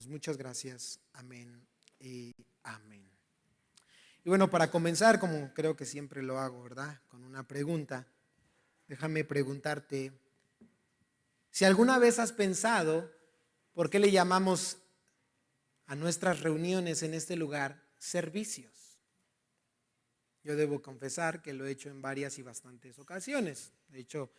Muchas gracias. Amén y amén. Y bueno, para comenzar, como creo que siempre lo hago, ¿verdad? Con una pregunta. Déjame preguntarte, si alguna vez has pensado por qué le llamamos a nuestras reuniones en este lugar servicios. Yo debo confesar que lo he hecho en varias y bastantes ocasiones. De hecho,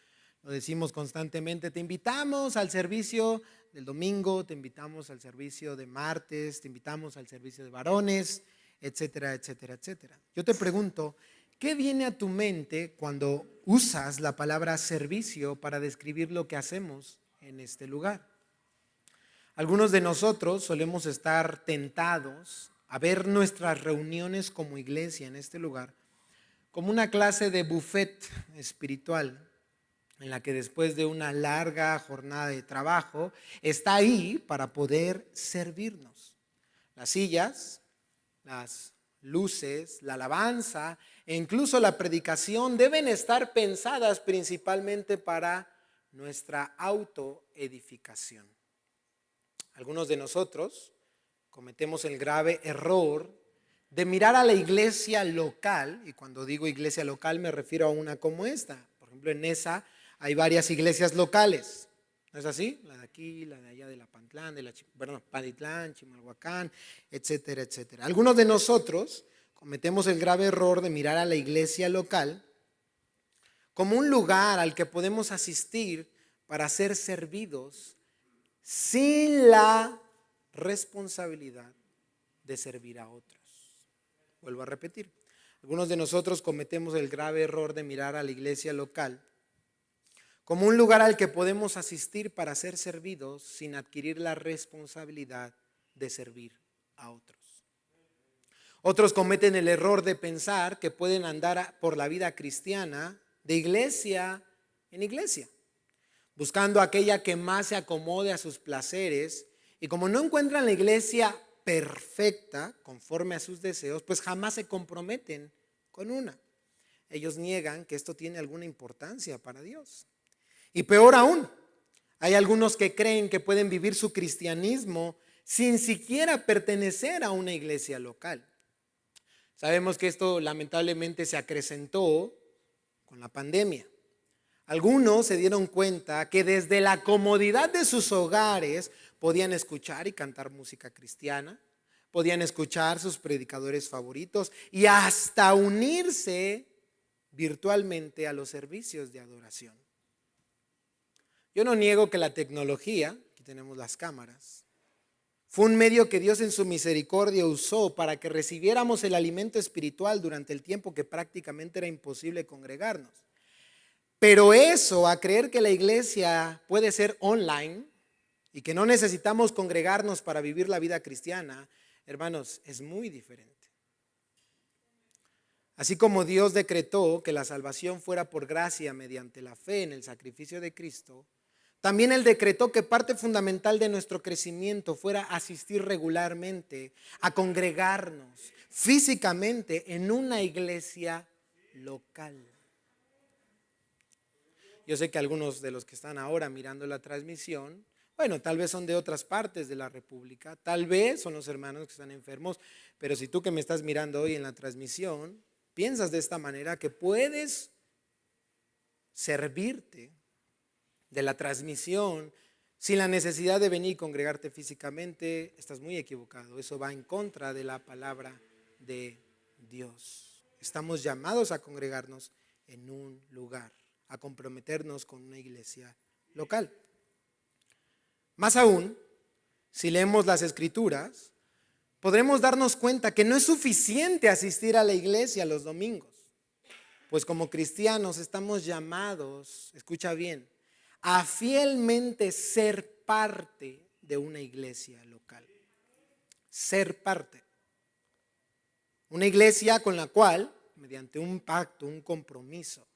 lo decimos constantemente, te invitamos al servicio del domingo, te invitamos al servicio de martes, te invitamos al servicio de varones, etcétera, etcétera, etcétera. Yo te pregunto, ¿qué viene a tu mente cuando usas la palabra servicio para describir lo que hacemos en este lugar? Algunos de nosotros solemos estar tentados a ver nuestras reuniones como iglesia en este lugar como una clase de buffet espiritual en la que después de una larga jornada de trabajo está ahí para poder servirnos. Las sillas, las luces, la alabanza e incluso la predicación deben estar pensadas principalmente para nuestra autoedificación. Algunos de nosotros cometemos el grave error de mirar a la iglesia local, y cuando digo iglesia local me refiero a una como esta. Por ejemplo, en esa hay varias iglesias locales, ¿no es así? La de aquí, la de allá de la Pantlán, Pantitlán, Chimalhuacán, etcétera, etcétera. Algunos de nosotros cometemos el grave error de mirar a la iglesia local como un lugar al que podemos asistir para ser servidos sin la responsabilidad de servir a otros. Vuelvo a repetir, algunos de nosotros cometemos el grave error de mirar a la iglesia local como un lugar al que podemos asistir para ser servidos sin adquirir la responsabilidad de servir a otros. Otros cometen el error de pensar que pueden andar por la vida cristiana de iglesia en iglesia, buscando aquella que más se acomode a sus placeres, y como no encuentran la iglesia perfecta conforme a sus deseos, pues jamás se comprometen con una. Ellos niegan que esto tiene alguna importancia para Dios. Y peor aún, hay algunos que creen que pueden vivir su cristianismo sin siquiera pertenecer a una iglesia local. Sabemos que esto lamentablemente se acrecentó con la pandemia. Algunos se dieron cuenta que desde la comodidad de sus hogares podían escuchar y cantar música cristiana, podían escuchar sus predicadores favoritos y hasta unirse virtualmente a los servicios de adoración. Yo no niego que la tecnología, aquí tenemos las cámaras, fue un medio que Dios en su misericordia usó para que recibiéramos el alimento espiritual durante el tiempo que prácticamente era imposible congregarnos. Pero eso, a creer que la iglesia puede ser online y que no necesitamos congregarnos para vivir la vida cristiana, hermanos, es muy diferente. Así como Dios decretó que la salvación fuera por gracia mediante la fe en el sacrificio de Cristo, también Él decretó que parte fundamental de nuestro crecimiento fuera asistir regularmente a congregarnos físicamente en una iglesia local. Yo sé que algunos de los que están ahora mirando la transmisión, bueno, tal vez son de otras partes de la República, tal vez son los hermanos que están enfermos, pero si tú que me estás mirando hoy en la transmisión, piensas de esta manera que puedes servirte de la transmisión sin la necesidad de venir y congregarte físicamente, estás muy equivocado. Eso va en contra de la palabra de Dios. Estamos llamados a congregarnos en un lugar, a comprometernos con una iglesia local. Más aún, si leemos las Escrituras, podremos darnos cuenta que no es suficiente asistir a la iglesia los domingos, pues como cristianos estamos llamados, escucha bien, a fielmente ser parte de una iglesia local. Ser parte. Una iglesia con la cual, mediante un pacto, un compromiso,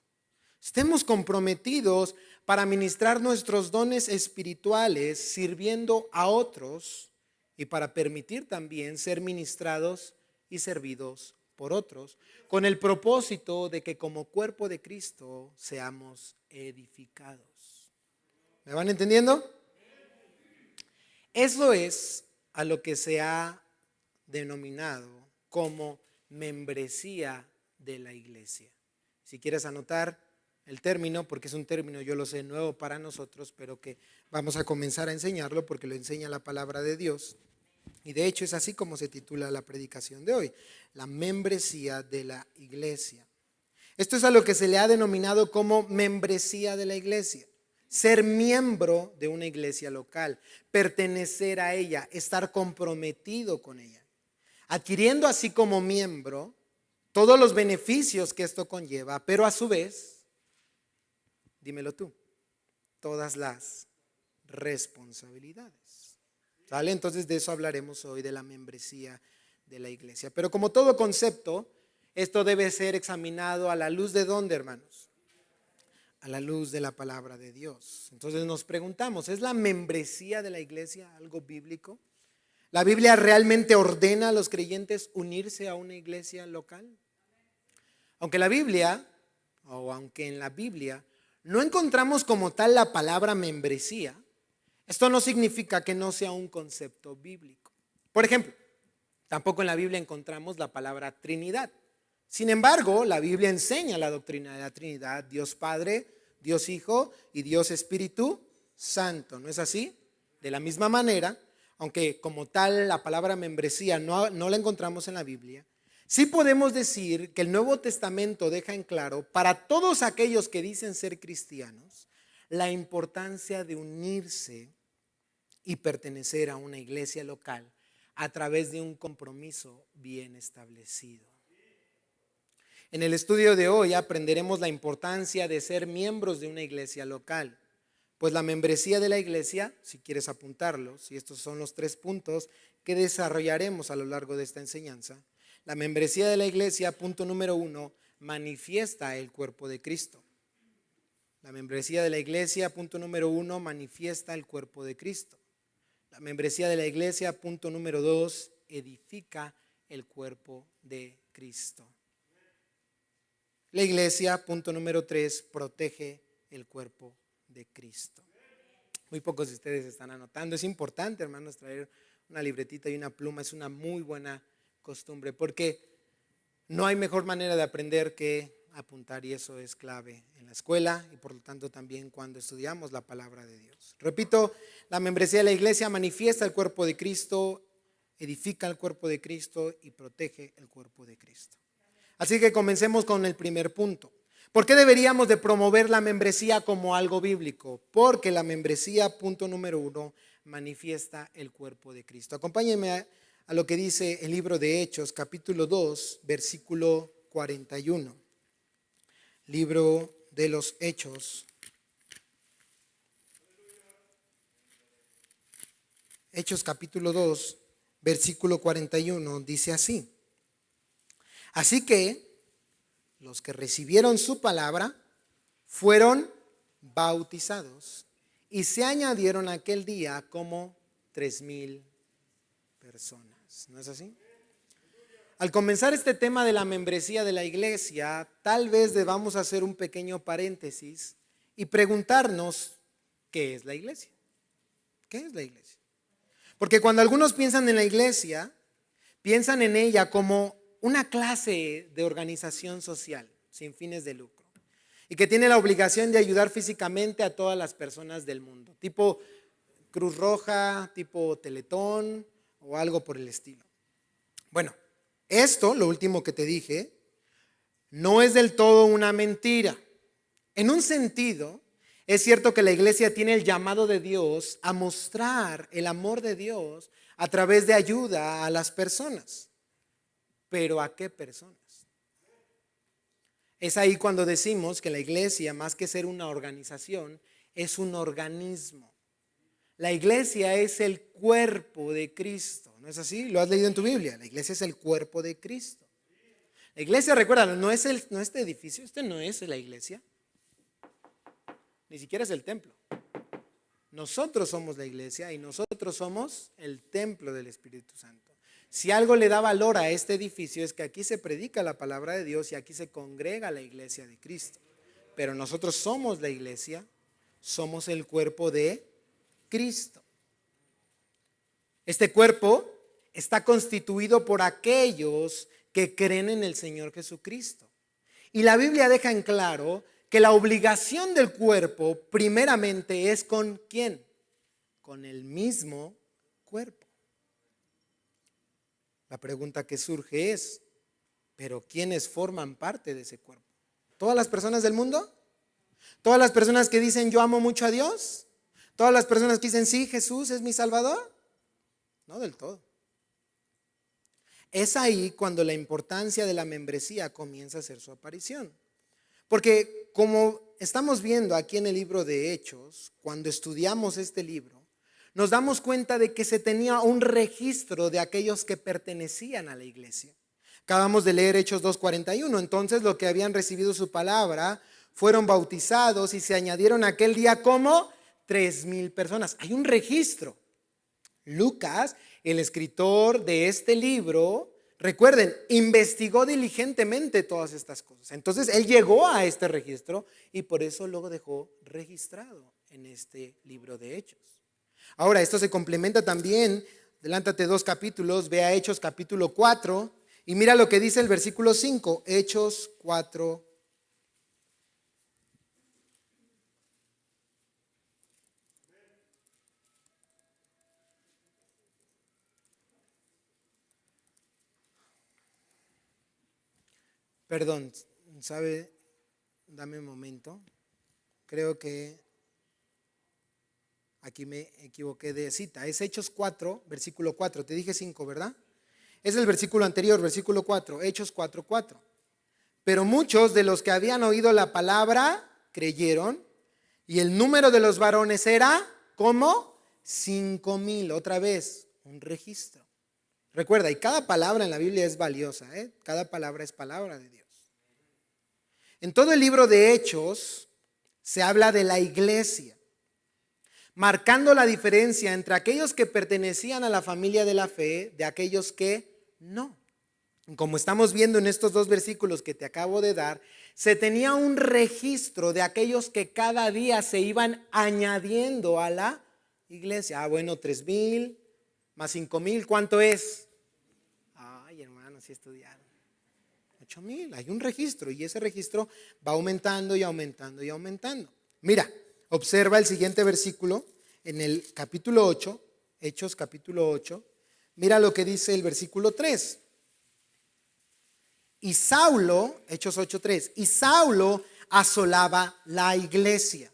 estemos comprometidos para ministrar nuestros dones espirituales sirviendo a otros y para permitir también ser ministrados y servidos por otros, con el propósito de que como cuerpo de Cristo seamos edificados. ¿Me van entendiendo? Eso es a lo que se ha denominado como membresía de la iglesia. Si quieres anotar el término, porque es un término, yo lo sé, nuevo para nosotros, pero que vamos a comenzar a enseñarlo porque lo enseña la palabra de Dios. Y de hecho es así como se titula la predicación de hoy, la membresía de la iglesia. Esto es a lo que se le ha denominado como membresía de la iglesia. Ser miembro de una iglesia local, pertenecer a ella, estar comprometido con ella, adquiriendo así como miembro todos los beneficios que esto conlleva, pero a su vez, dímelo tú, todas las responsabilidades. ¿Sale? Entonces de eso hablaremos hoy, de la membresía de la iglesia. Pero como todo concepto, esto debe ser examinado a la luz de ¿dónde, hermanos? A la luz de la palabra de Dios. Entonces nos preguntamos, ¿es la membresía de la iglesia algo bíblico? ¿La Biblia realmente ordena a los creyentes unirse a una iglesia local? Aunque en la Biblia no encontramos como tal la palabra membresía, esto no significa que no sea un concepto bíblico. Por ejemplo, tampoco en la Biblia encontramos la palabra Trinidad. Sin embargo, la Biblia enseña la doctrina de la Trinidad, Dios Padre, Dios Hijo y Dios Espíritu Santo. ¿No es así? De la misma manera, aunque como tal la palabra membresía no la encontramos en la Biblia, sí podemos decir que el Nuevo Testamento deja en claro para todos aquellos que dicen ser cristianos la importancia de unirse y pertenecer a una iglesia local a través de un compromiso bien establecido. En el estudio de hoy aprenderemos la importancia de ser miembros de una iglesia local, pues la membresía de la iglesia, si quieres apuntarlos, y estos son los 3 puntos que desarrollaremos a lo largo de esta enseñanza. La membresía de la iglesia, punto número 1, manifiesta el cuerpo de Cristo. La membresía de la iglesia, punto número 1, manifiesta el cuerpo de Cristo. La membresía de la iglesia, punto número 2, edifica el cuerpo de Cristo. La iglesia, punto número 3, protege el cuerpo de Cristo. Muy pocos de ustedes están anotando. Es importante, hermanos, traer una libretita y una pluma. Es una muy buena costumbre porque no hay mejor manera de aprender que apuntar, y eso es clave en la escuela y por lo tanto también cuando estudiamos la palabra de Dios. Repito, la membresía de la iglesia manifiesta el cuerpo de Cristo, edifica el cuerpo de Cristo y protege el cuerpo de Cristo. Así que comencemos con el primer punto. ¿Por qué deberíamos de promover la membresía como algo bíblico? Porque la membresía, punto número 1, manifiesta el cuerpo de Cristo. Acompáñenme a lo que dice el libro de Hechos, capítulo 2, versículo 41. Libro de los Hechos. Hechos capítulo 2, versículo 41, dice así. Así que los que recibieron su palabra fueron bautizados y se añadieron aquel día como 3,000 personas. ¿No es así? Al comenzar este tema de la membresía de la iglesia, tal vez debamos hacer un pequeño paréntesis y preguntarnos, ¿qué es la iglesia? ¿Qué es la iglesia? Porque cuando algunos piensan en la iglesia, piensan en ella como una clase de organización social sin fines de lucro y que tiene la obligación de ayudar físicamente a todas las personas del mundo, tipo Cruz Roja, tipo Teletón o algo por el estilo. Bueno, esto, lo último que te dije, no es del todo una mentira. En un sentido, es cierto que la iglesia tiene el llamado de Dios a mostrar el amor de Dios a través de ayuda a las personas. ¿Pero a qué personas? Es ahí cuando decimos que la iglesia, más que ser una organización, es un organismo. La iglesia es el cuerpo de Cristo, ¿no es así? Lo has leído en tu Biblia. La iglesia es el cuerpo de Cristo. La iglesia, recuerda, no es este edificio, este no es la iglesia. Ni siquiera es el templo. Nosotros somos la iglesia y nosotros somos el templo del Espíritu Santo. Si algo le da valor a este edificio es que aquí se predica la palabra de Dios y aquí se congrega la iglesia de Cristo. Pero nosotros somos la iglesia, somos el cuerpo de Cristo. Este cuerpo está constituido por aquellos que creen en el Señor Jesucristo. Y la Biblia deja en claro que la obligación del cuerpo primeramente es ¿con quién? Con el mismo cuerpo. La pregunta que surge es, ¿pero quiénes forman parte de ese cuerpo? ¿Todas las personas del mundo? ¿Todas las personas que dicen yo amo mucho a Dios? ¿Todas las personas que dicen sí, Jesús es mi Salvador? No del todo. Es ahí cuando la importancia de la membresía comienza a hacer su aparición. Porque como estamos viendo aquí en el libro de Hechos, cuando estudiamos este libro, nos damos cuenta de que se tenía un registro de aquellos que pertenecían a la iglesia. Acabamos de leer Hechos 2:41. Entonces los que habían recibido su palabra fueron bautizados y se añadieron aquel día como 3,000 personas. Hay un registro. Lucas, el escritor de este libro, recuerden, investigó diligentemente todas estas cosas. Entonces él llegó a este registro y por eso luego dejó registrado en este libro de Hechos. Ahora, esto se complementa también. Adelántate 2 capítulos, ve a Hechos capítulo 4 y mira lo que dice el versículo 5, Hechos 4. Perdón, ¿sabe? Dame un momento. Creo que aquí me equivoqué de cita. Es Hechos 4, versículo 4. Te dije 5, ¿verdad? Es el versículo anterior, versículo 4, Hechos 4:4. Pero muchos de los que habían oído la palabra creyeron, y el número de los varones era como 5,000. Otra vez, un registro. Recuerda, y cada palabra en la Biblia es valiosa, ¿eh? Cada palabra es palabra de Dios. En todo el libro de Hechos se habla de la iglesia, marcando la diferencia entre aquellos que pertenecían a la familia de la fe de aquellos que no. Como estamos viendo en estos 2 versículos que te acabo de dar, se tenía un registro de aquellos que cada día se iban añadiendo a la iglesia. Bueno, 3,000 más 5,000, ¿cuánto es? Ay, hermanos, si estudiaron. 8,000, hay un registro y ese registro va aumentando y aumentando y aumentando. Mira, observa el siguiente versículo en el capítulo 8, Hechos capítulo 8. Mira lo que dice el versículo 3. Y Saulo, Hechos 8:3, y Saulo asolaba la iglesia.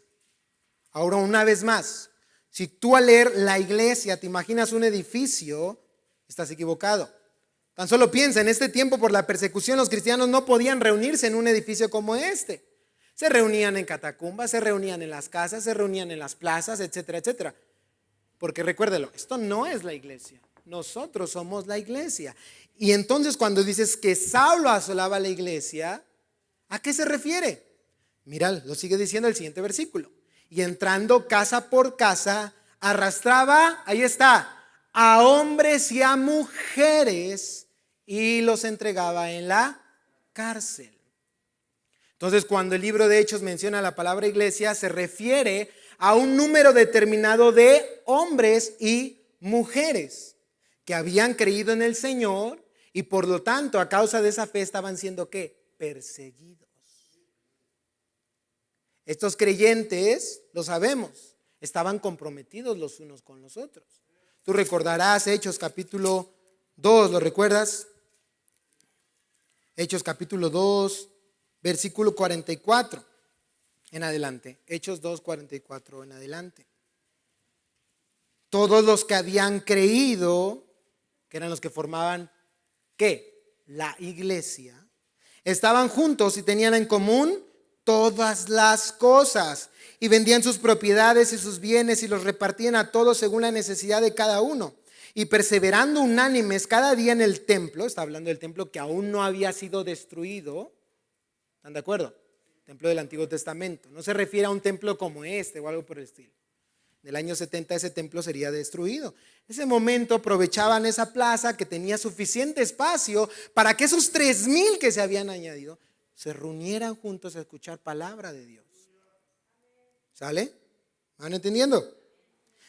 Ahora una vez más, si tú al leer la iglesia te imaginas un edificio, estás equivocado. Tan solo piensa, en este tiempo por la persecución los cristianos no podían reunirse en un edificio como este. Se reunían en catacumbas, se reunían en las casas, se reunían en las plazas, etcétera, etcétera. Porque recuérdelo, esto no es la iglesia, nosotros somos la iglesia. Y entonces cuando dices que Saulo asolaba la iglesia, ¿a qué se refiere? Mira, lo sigue diciendo el siguiente versículo. Y entrando casa por casa, arrastraba, ahí está, a hombres y a mujeres y los entregaba en la cárcel. Entonces, cuando el libro de Hechos menciona la palabra iglesia, se refiere a un número determinado de hombres y mujeres que habían creído en el Señor y por lo tanto, a causa de esa fe estaban siendo ¿qué? Perseguidos. Estos creyentes, lo sabemos, estaban comprometidos los unos con los otros. Tú recordarás Hechos capítulo 2, ¿lo recuerdas? Hechos capítulo 2, versículo 44 en adelante. Hechos 2, 44 en adelante. Todos los que habían creído, que eran los que formaban, ¿qué? La iglesia, estaban juntos y tenían en común todas las cosas y vendían sus propiedades y sus bienes y los repartían a todos según la necesidad de cada uno. Y perseverando unánimes cada día en el templo, está hablando del templo que aún no había sido destruido. ¿Están de acuerdo? Templo del Antiguo Testamento. No se refiere a un templo como este o algo por el estilo. En el año 70 ese templo sería destruido. En ese momento aprovechaban esa plaza que tenía suficiente espacio para que esos 3,000 que se habían añadido se reunieran juntos a escuchar palabra de Dios. ¿Sale? ¿Van entendiendo?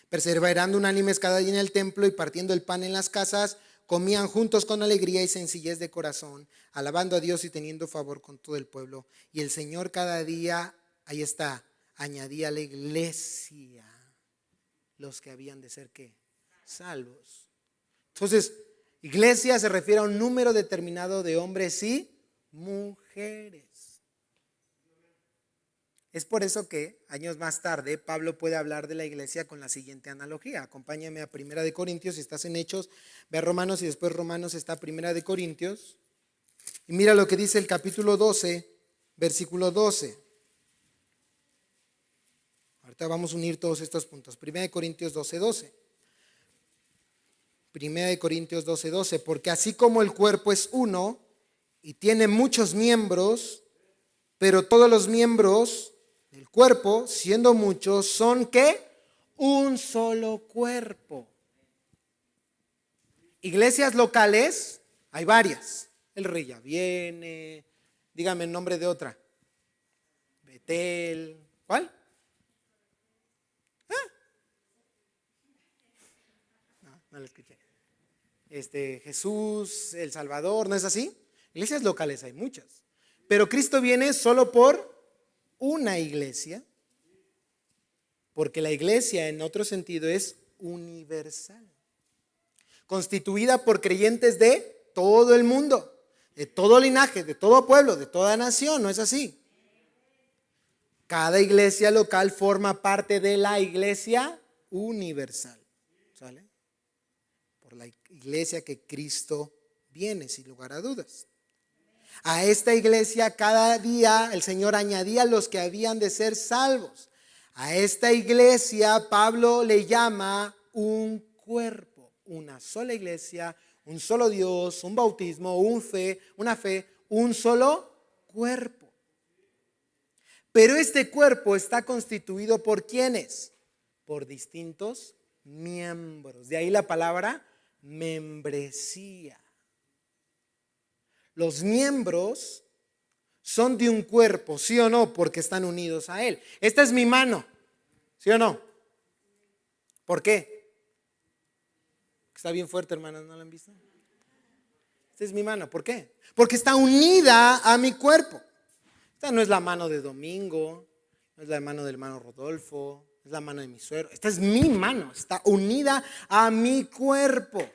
Perseverando unánimes cada día en el templo y partiendo el pan en las casas, comían juntos con alegría y sencillez de corazón, alabando a Dios y teniendo favor con todo el pueblo. Y el Señor cada día, ahí está, añadía a la iglesia los que habían de ser, ¿qué? Salvos. Entonces, iglesia se refiere a un número determinado de hombres y mujeres. Es por eso que años más tarde Pablo puede hablar de la iglesia con la siguiente analogía. Acompáñame a 1 Corintios, si estás en Hechos, ve a Romanos y después Romanos está 1 Corintios. Y mira lo que dice el capítulo 12, versículo 12. Ahorita vamos a unir todos estos puntos. 1 Corintios 12, 12. 1 Corintios 12, 12. Porque así como el cuerpo es uno y tiene muchos miembros, pero todos los miembros del cuerpo, siendo muchos, son ¿qué? Un solo cuerpo. Iglesias locales, hay varias. El Rey ya viene, dígame el nombre de otra. Betel, ¿cuál? No lo escuché. Jesús, el Salvador, ¿no es así? Iglesias locales hay muchas. Pero Cristo viene solo por una iglesia, porque la iglesia en otro sentido es universal, constituida por creyentes de todo el mundo, de todo linaje, de todo pueblo, de toda nación, ¿no es así? Cada iglesia local forma parte de la iglesia universal, ¿sale? Por la iglesia que Cristo viene, sin lugar a dudas. A esta iglesia cada día el Señor añadía los que habían de ser salvos. A esta iglesia Pablo le llama un cuerpo, una sola iglesia, un solo Dios, un bautismo, una fe, un solo cuerpo. Pero este cuerpo está constituido ¿por quiénes? Por distintos miembros. De ahí la palabra membresía. Los miembros son de un cuerpo, ¿sí o no? Porque están unidos a él. Esta es mi mano, ¿sí o no? ¿Por qué? Está bien fuerte, hermanas, ¿no la han visto? Esta es mi mano, ¿por qué? Porque está unida a mi cuerpo. Esta no es la mano de Domingo, no es la mano del hermano Rodolfo, es la mano de mi suegro. Esta es mi mano, está unida a mi cuerpo.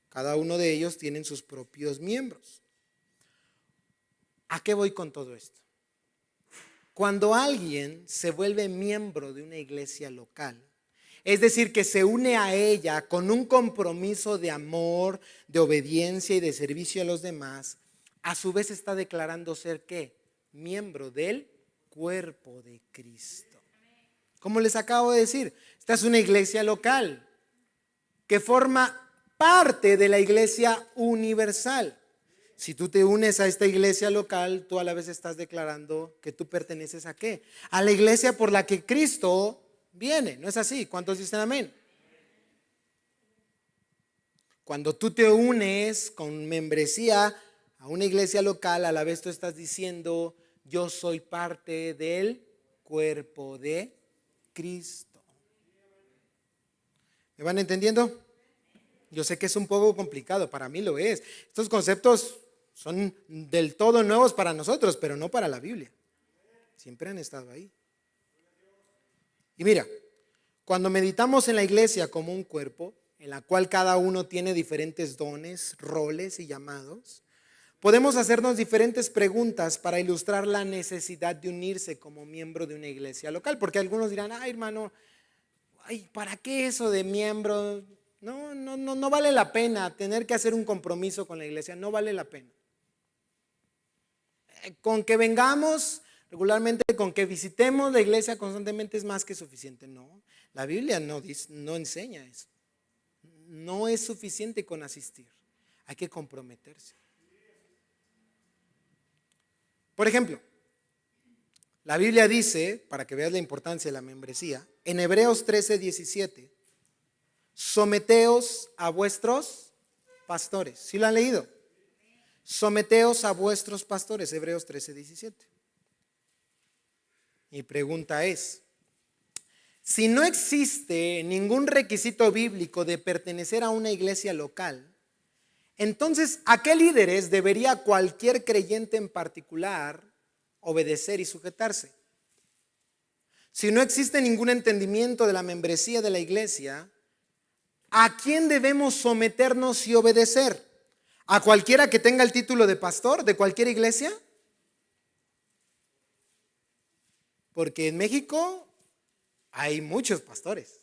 Cada uno de ellos tienen sus propios miembros. ¿A qué voy con todo esto? Cuando alguien se vuelve miembro de una iglesia local, es decir, que se une a ella con un compromiso de amor, de obediencia y de servicio a los demás, a su vez está declarando ser ¿qué? Miembro del cuerpo de Cristo. Como les acabo de decir, esta es una iglesia local que forma parte de la iglesia universal. Si tú te unes a esta iglesia local, tú a la vez estás declarando que tú perteneces ¿a qué? A la iglesia por la que Cristo viene. ¿No es así? ¿Cuántos dicen amén? Cuando tú te unes con membresía a una iglesia local, a la vez tú estás diciendo, yo soy parte del cuerpo de Cristo. ¿Me van entendiendo? Yo sé que es un poco complicado, para mí lo es. Estos conceptos son del todo nuevos para nosotros, pero no para la Biblia. Siempre han estado ahí. Y mira, cuando meditamos en la iglesia como un cuerpo, en la cual cada uno tiene diferentes dones, roles y llamados, podemos hacernos diferentes preguntas para ilustrar la necesidad de unirse como miembro de una iglesia local. Porque algunos dirán, ay hermano, ¿para qué eso de miembro? No vale la pena tener que hacer un compromiso con la iglesia, no vale la pena. Con que vengamos regularmente, con que visitemos la iglesia constantemente es más que suficiente. No, la Biblia no enseña eso. No es suficiente con asistir, hay que comprometerse. Por ejemplo, la Biblia dice, para que veas la importancia de la membresía, en Hebreos 13:17, someteos a vuestros pastores. ¿Sí lo han leído? Someteos a vuestros pastores, Hebreos 13:17. Mi pregunta es, Si no existe ningún requisito bíblico de pertenecer a una iglesia local, entonces, ¿a qué líderes debería cualquier creyente en particular obedecer y sujetarse? Si no existe ningún entendimiento de la membresía de la iglesia, ¿a quién debemos someternos y obedecer? ¿A cualquiera que tenga el título de pastor de cualquier iglesia? Porque en México hay muchos pastores.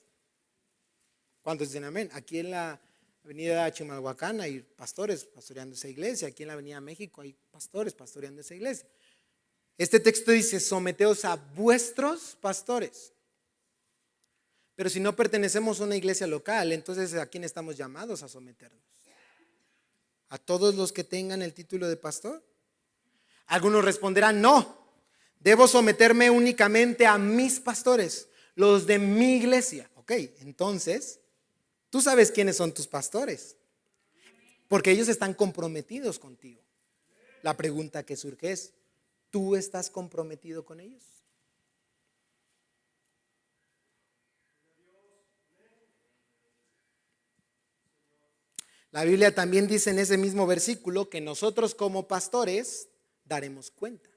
¿Cuántos dicen amén? Aquí en la avenida Chimalhuacán hay pastores pastoreando esa iglesia. Aquí en la avenida México hay pastores pastoreando esa iglesia. Este texto dice: someteos a vuestros pastores. Pero si no pertenecemos a una iglesia local, entonces ¿a quién estamos llamados a someternos? ¿A todos los que tengan el título de pastor? Algunos responderán: no, debo someterme únicamente a mis pastores, los de mi iglesia. Ok, entonces, tú sabes quiénes son tus pastores, porque ellos están comprometidos contigo. La pregunta que surge es: ¿tú estás comprometido con ellos? La Biblia también dice en ese mismo versículo que nosotros como pastores daremos cuenta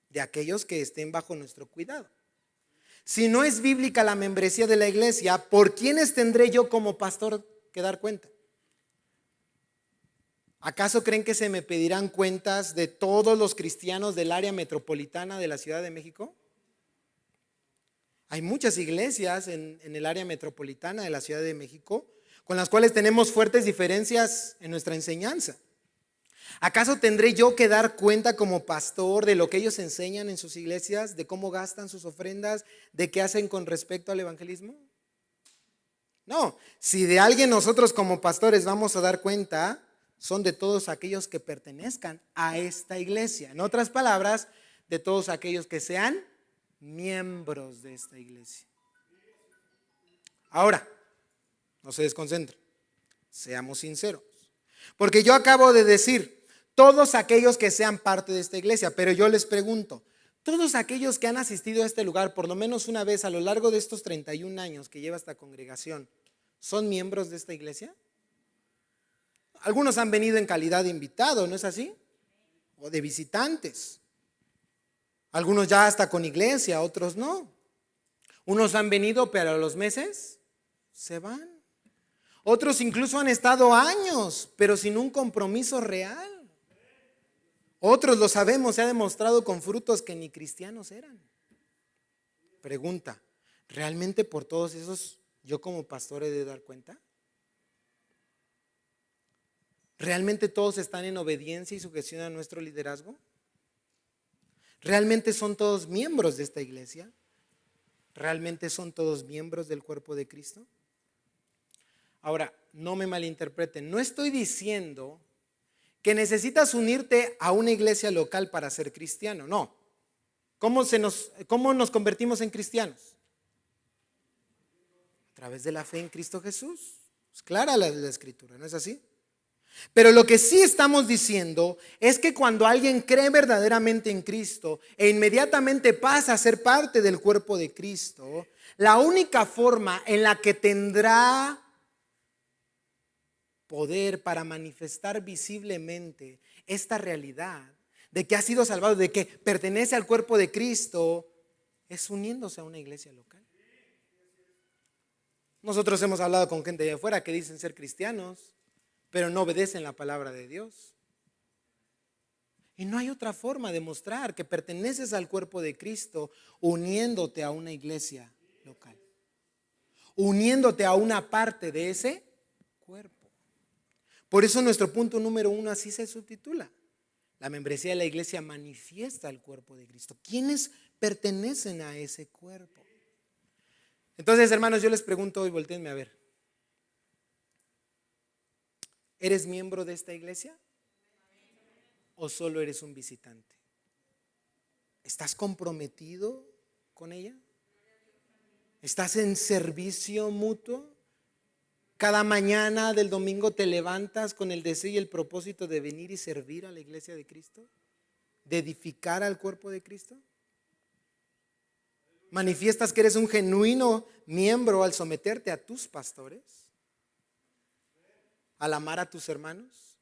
de aquellos que estén bajo nuestro cuidado. Si no es bíblica la membresía de la iglesia, ¿por quiénes tendré yo como pastor que dar cuenta? ¿Acaso creen que se me pedirán cuentas de todos los cristianos del área metropolitana de la Ciudad de México? Hay muchas iglesias en el área metropolitana de la Ciudad de México con las cuales tenemos fuertes diferencias en nuestra enseñanza. ¿Acaso tendré yo que dar cuenta como pastor de lo que ellos enseñan en sus iglesias, de cómo gastan sus ofrendas, de qué hacen con respecto al evangelismo? No, si de alguien nosotros como pastores vamos a dar cuenta, son de todos aquellos que pertenezcan a esta iglesia. En otras palabras, de todos aquellos que sean miembros de esta iglesia. Ahora, no se desconcentren, seamos sinceros. Porque yo acabo de decir, todos aquellos que sean parte de esta iglesia, pero yo les pregunto, todos aquellos que han asistido a este lugar por lo menos una vez a lo largo de estos 31 años que lleva esta congregación, ¿son miembros de esta iglesia? Algunos han venido en calidad de invitado, ¿no es así? O de visitantes. Algunos ya hasta con iglesia, otros no. Unos han venido, pero a los meses se van. Otros incluso han estado años, pero sin un compromiso real. Otros, lo sabemos, se ha demostrado con frutos que ni cristianos eran. Pregunta: ¿realmente por todos esos yo como pastor he de dar cuenta? ¿Realmente todos están en obediencia y sujeción a nuestro liderazgo? ¿Realmente son todos miembros de esta iglesia? ¿Realmente son todos miembros del cuerpo de Cristo? Ahora, no me malinterpreten, no estoy diciendo que necesitas unirte a una iglesia local para ser cristiano, no. ¿Cómo nos convertimos en cristianos? A través de la fe en Cristo Jesús. Es clara la escritura, ¿no es así? Pero lo que sí estamos diciendo es que cuando alguien cree verdaderamente en Cristo e inmediatamente pasa a ser parte del cuerpo de Cristo, la única forma en la que tendrá poder para manifestar visiblemente esta realidad de que ha sido salvado, de que pertenece al cuerpo de Cristo, es uniéndose a una iglesia local. Nosotros hemos hablado con gente de afuera que dicen ser cristianos, pero no obedecen la palabra de Dios. Y no hay otra forma de mostrar que perteneces al cuerpo de Cristo uniéndote a una iglesia local, uniéndote a una parte de ese cuerpo. Por eso nuestro punto número 1 así se subtitula: la membresía de la iglesia manifiesta el cuerpo de Cristo. ¿Quiénes pertenecen a ese cuerpo? Entonces, hermanos, yo les pregunto hoy, voltéenme a ver. ¿Eres miembro de esta iglesia? ¿O solo eres un visitante? ¿Estás comprometido con ella? ¿Estás en servicio mutuo? Cada mañana del domingo te levantas con el deseo y el propósito de venir y servir a la iglesia de Cristo, de edificar al cuerpo de Cristo. ¿Manifiestas que eres un genuino miembro al someterte a tus pastores? ¿Al amar a tus hermanos?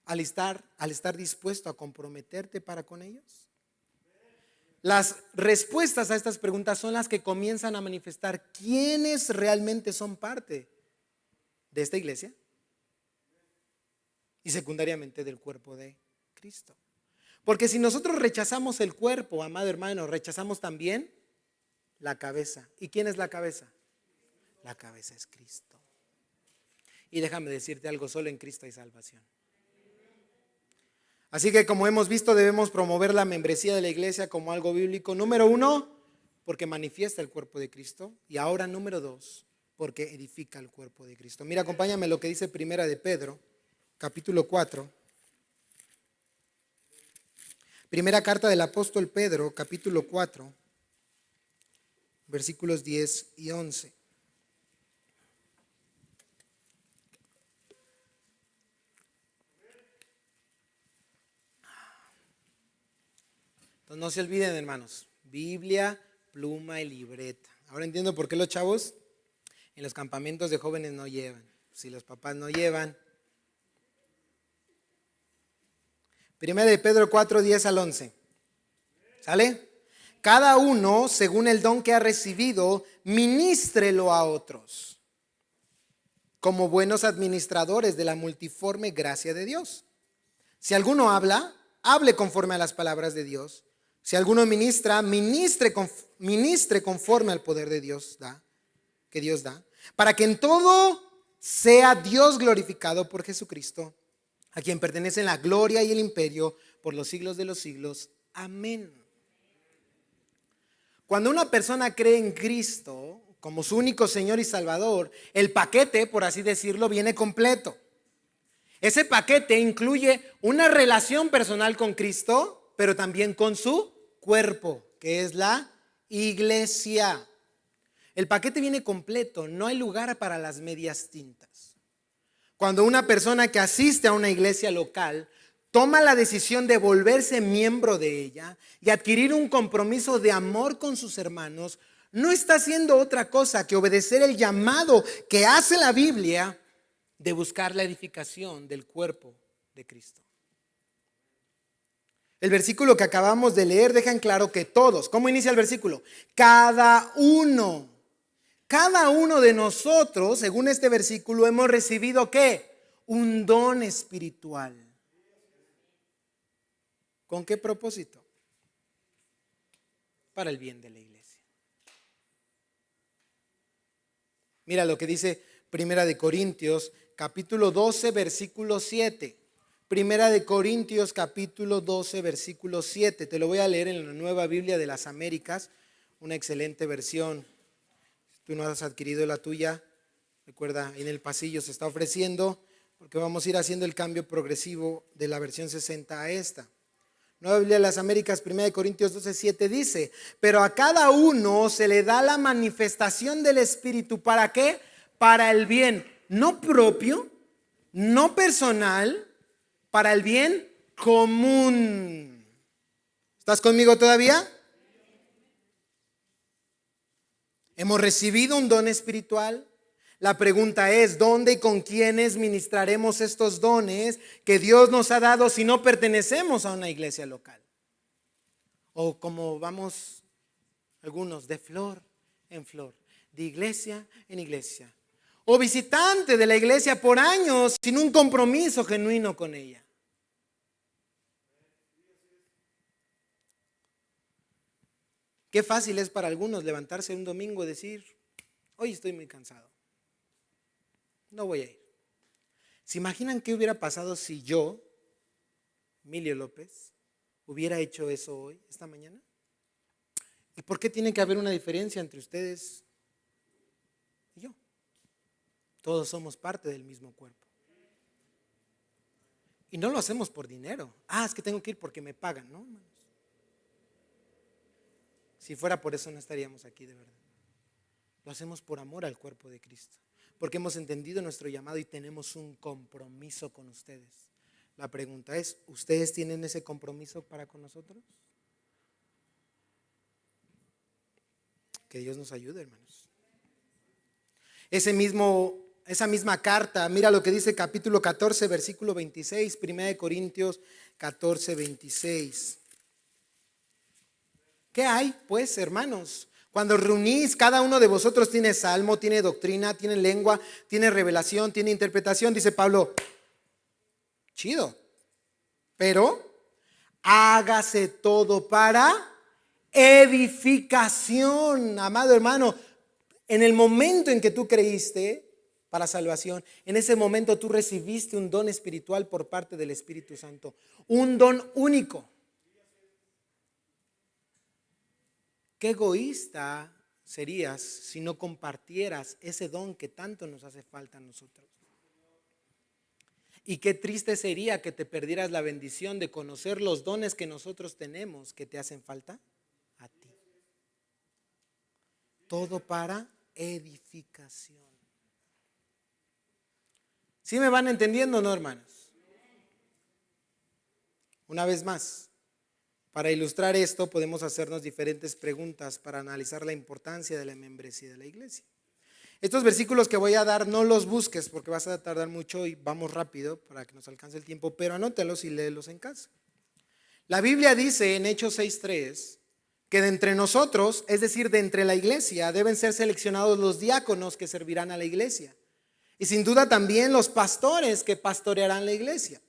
¿Al estar dispuesto a comprometerte para con ellos? Las respuestas a estas preguntas son las que comienzan a manifestar quiénes realmente son parte de esta iglesia y secundariamente del cuerpo de Cristo. Porque si nosotros rechazamos el cuerpo, amado hermano, rechazamos también la cabeza. ¿Y quién es la cabeza? La cabeza es Cristo. Y déjame decirte algo, solo en Cristo hay salvación. Así que como hemos visto, debemos promover la membresía de la iglesia como algo bíblico. Número 1, porque manifiesta el cuerpo de Cristo. Y ahora número 2, porque edifica el cuerpo de Cristo. Mira, acompáñame lo que dice Primera de Pedro, capítulo 4. Primera carta del apóstol Pedro, capítulo 4, versículos 10 y 11. Entonces no se olviden, hermanos, Biblia, pluma y libreta. Ahora entiendo por qué los chavos en los campamentos de jóvenes no llevan. Si los papás no llevan. Primera de Pedro 4, 10 al 11. ¿Sale? Cada uno, según el don que ha recibido, ministrelo a otros, como buenos administradores de la multiforme gracia de Dios. Si alguno habla, hable conforme a las palabras de Dios. Si alguno ministra, ministre conforme al poder de Dios que Dios da, para que en todo sea Dios glorificado por Jesucristo, a quien pertenecen la gloria y el imperio por los siglos de los siglos. Amén. Cuando una persona cree en Cristo como su único Señor y Salvador, el paquete, por así decirlo, viene completo. Ese paquete incluye una relación personal con Cristo, pero también con su cuerpo, que es la iglesia. El paquete viene completo, no hay lugar para las medias tintas. Cuando una persona que asiste a una iglesia local toma la decisión de volverse miembro de ella y adquirir un compromiso de amor con sus hermanos, no está haciendo otra cosa que obedecer el llamado que hace la Biblia de buscar la edificación del cuerpo de Cristo. El versículo que acabamos de leer deja en claro que todos, ¿cómo inicia el versículo? Cada uno de nosotros, según este versículo, hemos recibido ¿qué? Un don espiritual. ¿Con qué propósito? Para el bien de la iglesia. Mira lo que dice Primera de Corintios, capítulo 12, versículo 7. Primera de Corintios, capítulo 12, versículo 7. Te lo voy a leer en la Nueva Biblia de las Américas, una excelente versión. Si tú no has adquirido la tuya, recuerda, en el pasillo se está ofreciendo, porque vamos a ir haciendo el cambio progresivo de la versión 60 a esta. Nueva Biblia de las Américas, 1 Corintios 12, 7 dice: pero a cada uno se le da la manifestación del Espíritu. ¿Para qué? Para el bien, no propio, no personal, para el bien común. ¿Estás conmigo todavía? Hemos recibido un don espiritual. La pregunta es, ¿dónde y con quiénes ministraremos estos dones que Dios nos ha dado si no pertenecemos a una iglesia local? O como vamos algunos, de flor en flor, de iglesia en iglesia. O visitante de la iglesia por años sin un compromiso genuino con ella. Qué fácil es para algunos levantarse un domingo y decir: hoy estoy muy cansado, no voy a ir. ¿Se imaginan qué hubiera pasado si yo, Emilio López, hubiera hecho eso hoy, esta mañana? ¿Y por qué tiene que haber una diferencia entre ustedes y yo? Todos somos parte del mismo cuerpo. Y no lo hacemos por dinero. Es que tengo que ir porque me pagan, ¿no, hermanos? Si fuera por eso no estaríamos aquí, de verdad. Lo hacemos por amor al cuerpo de Cristo, porque hemos entendido nuestro llamado y tenemos un compromiso con ustedes. La pregunta es, ¿ustedes tienen ese compromiso para con nosotros? Que Dios nos ayude, hermanos. Esa misma carta, mira lo que dice capítulo 14, versículo 26, 1 Corintios 14, 26. ¿Qué hay, pues, hermanos? Cuando reunís, cada uno de vosotros tiene salmo, tiene doctrina, tiene lengua, tiene revelación, tiene interpretación. Dice Pablo, chido, pero hágase todo para edificación. Amado hermano, en el momento en que tú creíste para salvación, en ese momento tú recibiste un don espiritual por parte del Espíritu Santo, un don único. Qué egoísta serías si no compartieras ese don que tanto nos hace falta a nosotros. Y qué triste sería que te perdieras la bendición de conocer los dones que nosotros tenemos que te hacen falta a ti. Todo para edificación. ¿Sí me van entendiendo o no, hermanos? Una vez más, para ilustrar esto podemos hacernos diferentes preguntas para analizar la importancia de la membresía de la iglesia. Estos versículos que voy a dar no los busques porque vas a tardar mucho y vamos rápido para que nos alcance el tiempo, pero anótelos y léelos en casa. La Biblia dice en Hechos 6:3 que de entre nosotros, es decir, de entre la iglesia, deben ser seleccionados los diáconos que servirán a la iglesia. Y sin duda también los pastores que pastorearán la iglesia.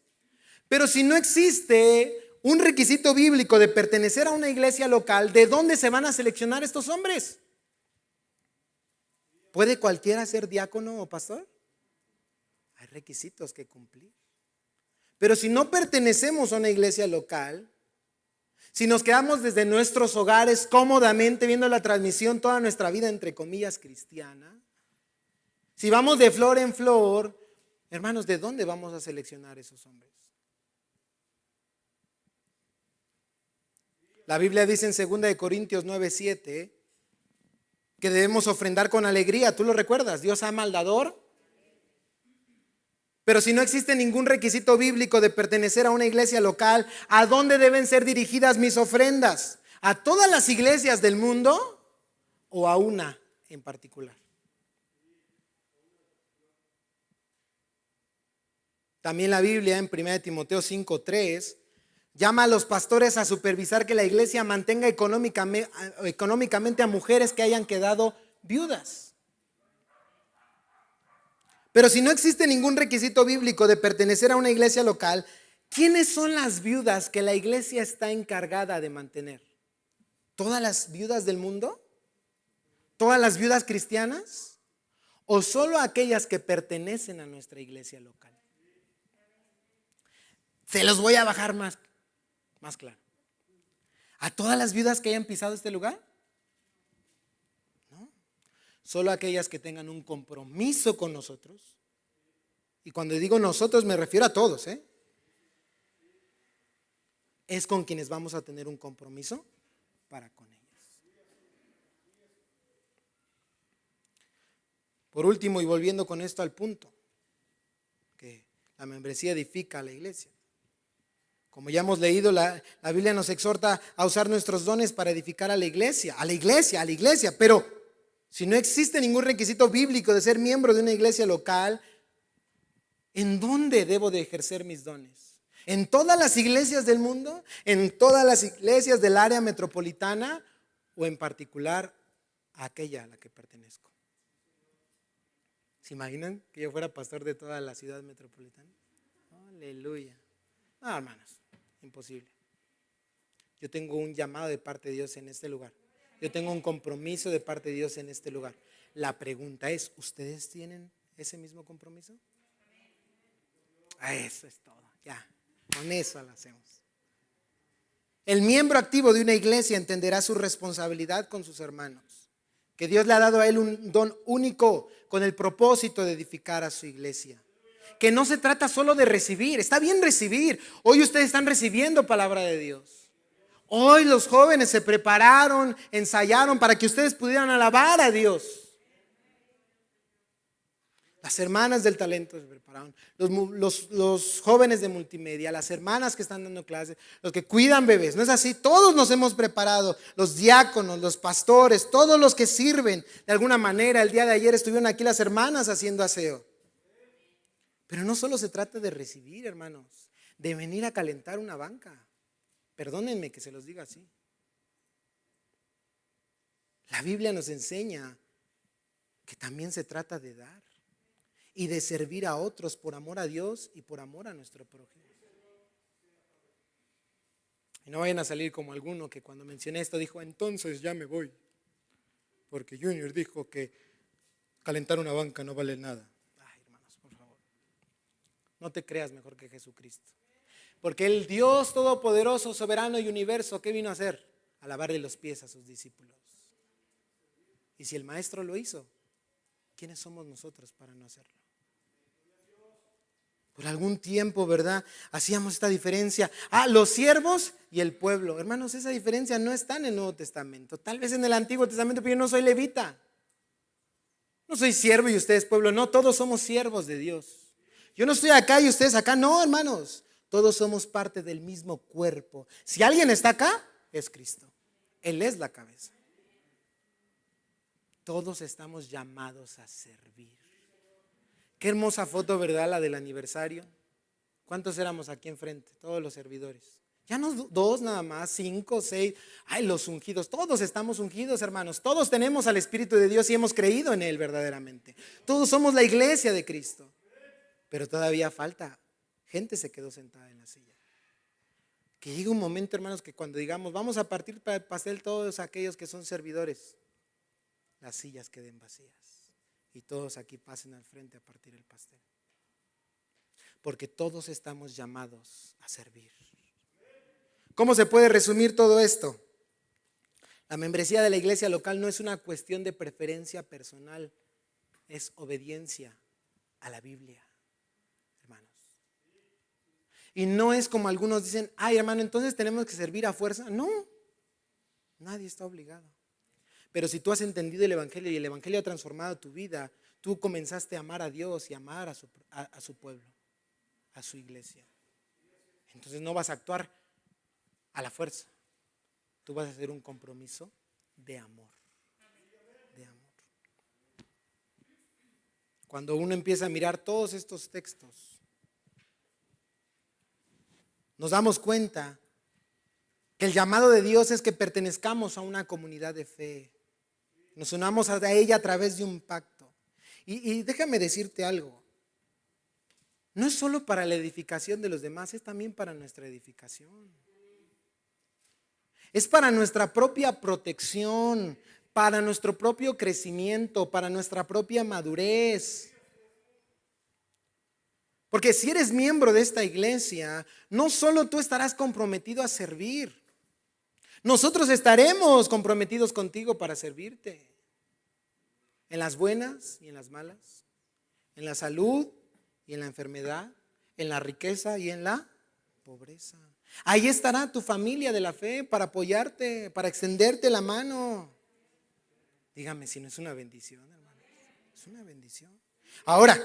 Pero si no existe un requisito bíblico de pertenecer a una iglesia local, ¿de dónde se van a seleccionar estos hombres? ¿Puede cualquiera ser diácono o pastor? Hay requisitos que cumplir. Pero si no pertenecemos a una iglesia local, si nos quedamos desde nuestros hogares cómodamente viendo la transmisión toda nuestra vida, entre comillas, cristiana, si vamos de flor en flor, hermanos, ¿de dónde vamos a seleccionar esos hombres? La Biblia dice en 2 Corintios 9:7 que debemos ofrendar con alegría. ¿Tú lo recuerdas? Dios ama al dador. Pero si no existe ningún requisito bíblico de pertenecer a una iglesia local, ¿a dónde deben ser dirigidas mis ofrendas? ¿A todas las iglesias del mundo o a una en particular? También la Biblia en 1 Timoteo 5:3 llama a los pastores a supervisar que la iglesia mantenga económicamente a mujeres que hayan quedado viudas. Pero si no existe ningún requisito bíblico de pertenecer a una iglesia local, ¿quiénes son las viudas que la iglesia está encargada de mantener? ¿Todas las viudas del mundo? ¿Todas las viudas cristianas? ¿O solo aquellas que pertenecen a nuestra iglesia local? Se los voy a bajar más claro. ¿A todas las viudas que hayan pisado este lugar? No. Solo aquellas que tengan un compromiso con nosotros. Y cuando digo nosotros me refiero a todos, es con quienes vamos a tener un compromiso para con ellas. Por último, y volviendo con esto al punto, que la membresía edifica a la iglesia. Como ya hemos leído, la Biblia nos exhorta a usar nuestros dones para edificar a la iglesia. Pero si no existe ningún requisito bíblico de ser miembro de una iglesia local, ¿en dónde debo de ejercer mis dones? ¿En todas las iglesias del mundo? ¿En todas las iglesias del área metropolitana? ¿O en particular a aquella a la que pertenezco? ¿Se imaginan que yo fuera pastor de toda la ciudad metropolitana? Aleluya. No, hermanos. Imposible. Yo tengo un llamado de parte de Dios en este lugar. Yo tengo un compromiso de parte de Dios en este lugar. La pregunta es, ¿ustedes tienen ese mismo compromiso? Eso es todo. Ya, con eso lo hacemos. El miembro activo de una iglesia entenderá su responsabilidad con sus hermanos. Que Dios le ha dado a él un don único con el propósito de edificar a su iglesia. Que no se trata solo de recibir. Está bien recibir. Hoy ustedes están recibiendo palabra de Dios. Hoy los jóvenes se prepararon, ensayaron para que ustedes pudieran alabar a Dios. Las hermanas del talento se prepararon, los jóvenes de multimedia, las hermanas que están dando clases, los que cuidan bebés. ¿No es así? Todos nos hemos preparado, los diáconos, los pastores, todos los que sirven de alguna manera. El día de ayer estuvieron aquí las hermanas haciendo aseo. Pero no solo se trata de recibir, hermanos, de venir a calentar una banca. Perdónenme que se los diga así. La Biblia nos enseña que también se trata de dar y de servir a otros por amor a Dios y por amor a nuestro prójimo. Y no vayan a salir como alguno que cuando mencioné esto dijo, entonces ya me voy, porque Junior dijo que calentar una banca no vale nada. Ay, hermanos, por favor, no te creas mejor que Jesucristo. Porque el Dios todopoderoso, soberano y universo, ¿qué vino a hacer? A lavarle los pies a sus discípulos. Y si el maestro lo hizo, ¿quiénes somos nosotros para no hacerlo? Por algún tiempo, ¿verdad? Hacíamos esta diferencia. Los siervos y el pueblo. Hermanos, esa diferencia no está en el Nuevo Testamento. Tal vez en el Antiguo Testamento, pero yo no soy levita. No soy siervo y ustedes pueblo. No, todos somos siervos de Dios. Yo no estoy acá y ustedes acá. No, hermanos. Todos somos parte del mismo cuerpo. Si alguien está acá, es Cristo. Él es la cabeza. Todos estamos llamados a servir. Qué hermosa foto, ¿verdad? La del aniversario. ¿Cuántos éramos aquí enfrente? Todos los servidores. Ya no 2 nada más, 5, 6. Ay, los ungidos. Todos estamos ungidos, hermanos. Todos tenemos al Espíritu de Dios y hemos creído en Él verdaderamente. Todos somos la iglesia de Cristo. Pero todavía falta. Gente se quedó sentada en la silla. Que llegue un momento, hermanos, que cuando digamos, vamos a partir para el pastel todos aquellos que son servidores, las sillas queden vacías. Y todos aquí pasen al frente a partir el pastel. Porque todos estamos llamados a servir. ¿Cómo se puede resumir todo esto? La membresía de la iglesia local no es una cuestión de preferencia personal, es obediencia a la Biblia, hermanos. Y no es como algunos dicen, ay hermano, entonces tenemos que servir a fuerza. No, nadie está obligado. Pero si tú has entendido el Evangelio y el Evangelio ha transformado tu vida, tú comenzaste a amar a Dios y amar a su pueblo, a su iglesia. Entonces no vas a actuar a la fuerza. Tú vas a hacer un compromiso de amor. De amor. Cuando uno empieza a mirar todos estos textos, nos damos cuenta que el llamado de Dios es que pertenezcamos a una comunidad de fe. Nos unamos a ella a través de un pacto. Y déjame decirte algo. No es solo para la edificación de los demás, es también para nuestra edificación. Es para nuestra propia protección, para nuestro propio crecimiento, para nuestra propia madurez. Porque si eres miembro de esta iglesia, no solo tú estarás comprometido a servir. Nosotros estaremos comprometidos contigo para servirte. En las buenas y en las malas. En la salud y en la enfermedad. En la riqueza y en la pobreza. Ahí estará tu familia de la fe para apoyarte, para extenderte la mano. Dígame si no es una bendición, hermano. Es una bendición. Ahora,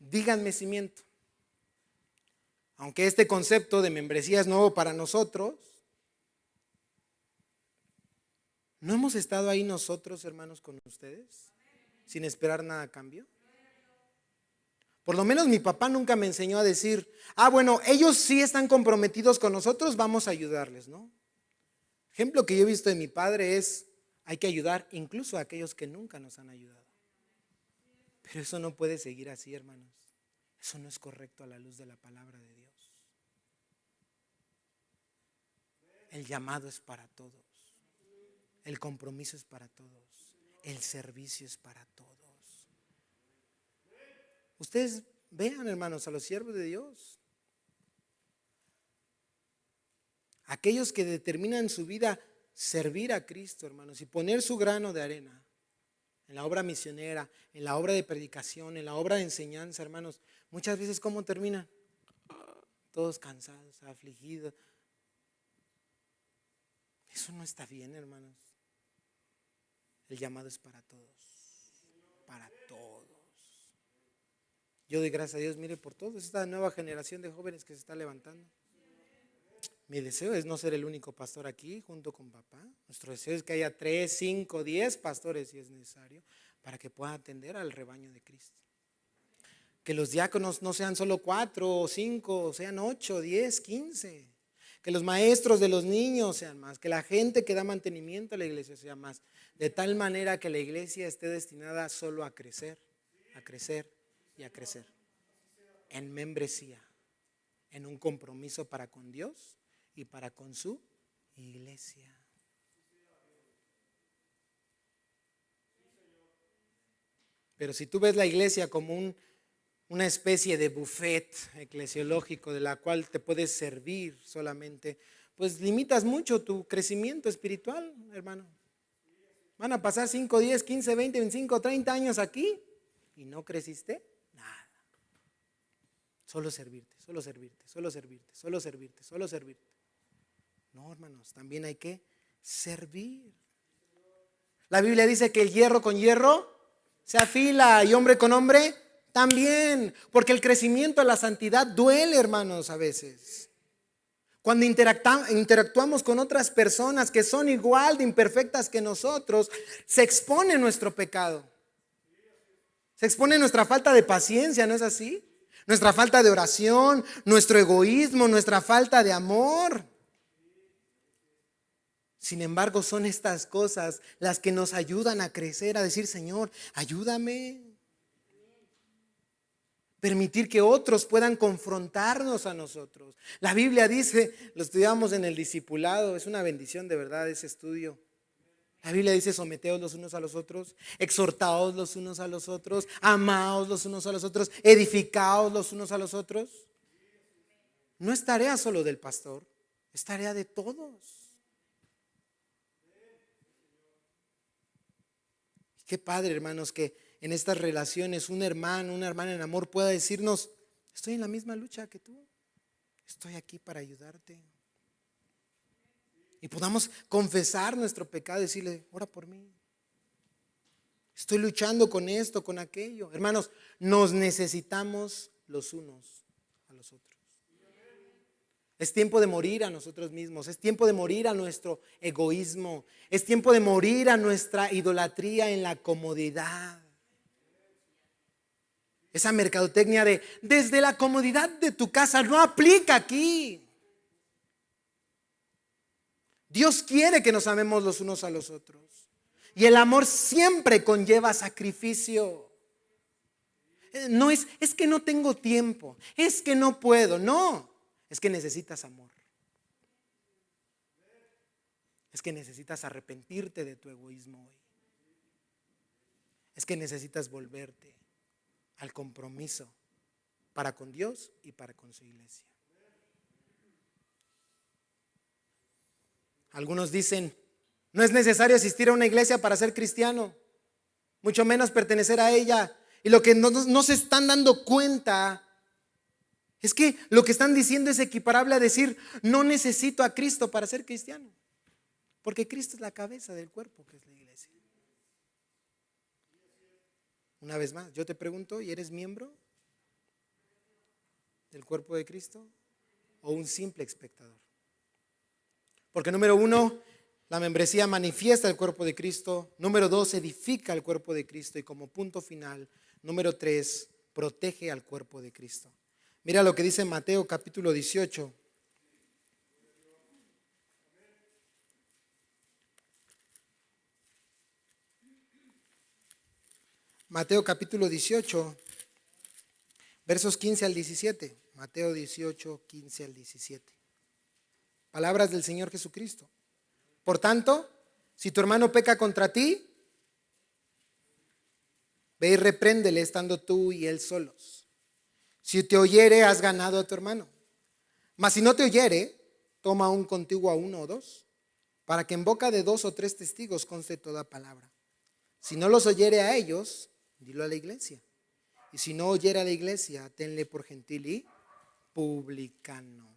díganme si miento. Aunque este concepto de membresía es nuevo para nosotros, ¿no hemos estado ahí nosotros, hermanos, con ustedes? Sin esperar nada a cambio. Por lo menos mi papá nunca me enseñó a decir, bueno, ellos sí están comprometidos con nosotros, vamos a ayudarles, ¿no? Ejemplo que yo he visto de mi padre es, hay que ayudar incluso a aquellos que nunca nos han ayudado. Pero eso no puede seguir así, hermanos. Eso no es correcto a la luz de la palabra de Dios. El llamado es para todos. El compromiso es para todos. El servicio es para todos. Ustedes vean, hermanos, a los siervos de Dios. Aquellos que determinan en su vida servir a Cristo, hermanos, y poner su grano de arena en la obra misionera, en la obra de predicación, en la obra de enseñanza, hermanos. Muchas veces, ¿cómo terminan? Todos cansados, afligidos. Eso no está bien, hermanos. El llamado es para todos. Para todos. Yo doy gracias a Dios, mire, por toda esta nueva generación de jóvenes que se está levantando. Mi deseo es no ser el único pastor aquí junto con papá. Nuestro deseo es que haya 3, 5, 10 pastores si es necesario para que puedan atender al rebaño de Cristo. Que los diáconos no sean solo 4 o 5, sean 8, 10, 15. Que los maestros de los niños sean más. Que la gente que da mantenimiento a la iglesia sea más. De tal manera que la iglesia esté destinada solo a crecer y a crecer. En membresía, en un compromiso para con Dios y para con su iglesia. Pero si tú ves la iglesia como una especie de buffet eclesiológico de la cual te puedes servir solamente, pues limitas mucho tu crecimiento espiritual, hermano. Van a pasar 5, 10, 15, 20, 25, 30 años aquí y no creciste nada. Solo servirte, solo servirte, solo servirte, solo servirte, solo servirte. No, hermanos, también hay que servir. La Biblia dice que el hierro con hierro se afila y hombre con hombre también, porque el crecimiento a la santidad duele, hermanos, a veces. Cuando interactuamos con otras personas que son igual de imperfectas que nosotros, se expone nuestro pecado. Se expone nuestra falta de paciencia, ¿no es así? Nuestra falta de oración, nuestro egoísmo, nuestra falta de amor. Sin embargo, son estas cosas las que nos ayudan a crecer, a decir, Señor, ayúdame. Permitir que otros puedan confrontarnos a nosotros. La Biblia dice, lo estudiamos en el discipulado, es una bendición de verdad ese estudio. La Biblia dice, someteos los unos a los otros, exhortaos los unos a los otros, amaos los unos a los otros, edificaos los unos a los otros. No es tarea solo del pastor, es tarea de todos. Qué padre, hermanos, que en estas relaciones un hermano, una hermana en amor pueda decirnos, estoy en la misma lucha que tú, estoy aquí para ayudarte. Y podamos confesar nuestro pecado y decirle, ora por mí. Estoy luchando con esto, con aquello. Hermanos, nos necesitamos los unos a los otros. Es tiempo de morir a nosotros mismos. Es tiempo de morir a nuestro egoísmo. Es tiempo de morir a nuestra idolatría en la comodidad. Esa mercadotecnia de desde la comodidad de tu casa no aplica aquí. Dios quiere que nos amemos los unos a los otros. Y el amor siempre conlleva sacrificio. No es que no tengo tiempo, es que no puedo, no. Es que necesitas amor. Es que necesitas arrepentirte de tu egoísmo hoy. Es que necesitas volverte al compromiso para con Dios y para con su iglesia. Algunos dicen, no es necesario asistir a una iglesia para ser cristiano, mucho menos pertenecer a ella. Y lo que no se están dando cuenta es que lo que están diciendo es equiparable a decir, no necesito a Cristo para ser cristiano, porque Cristo es la cabeza del cuerpo que es la iglesia. Una vez más, yo te pregunto, ¿y eres miembro del cuerpo de Cristo o un simple espectador? Porque número 1, la membresía manifiesta el cuerpo de Cristo. Número 2, edifica el cuerpo de Cristo. Y como punto final, número 3, protege al cuerpo de Cristo. Mira lo que dice Mateo capítulo 18. Mateo capítulo 18, versos 15 al 17. Mateo 18, 15 al 17. Palabras del Señor Jesucristo. Por tanto, si tu hermano peca contra ti, ve y repréndele estando tú y él solos. Si te oyere, has ganado a tu hermano. Mas si no te oyere, toma aún contigo a 1 o 2, para que en boca de 2 o 3 testigos conste toda palabra. Si no los oyere a ellos, dilo a la iglesia. Y si no oyere a la iglesia, tenle por gentil y publicano.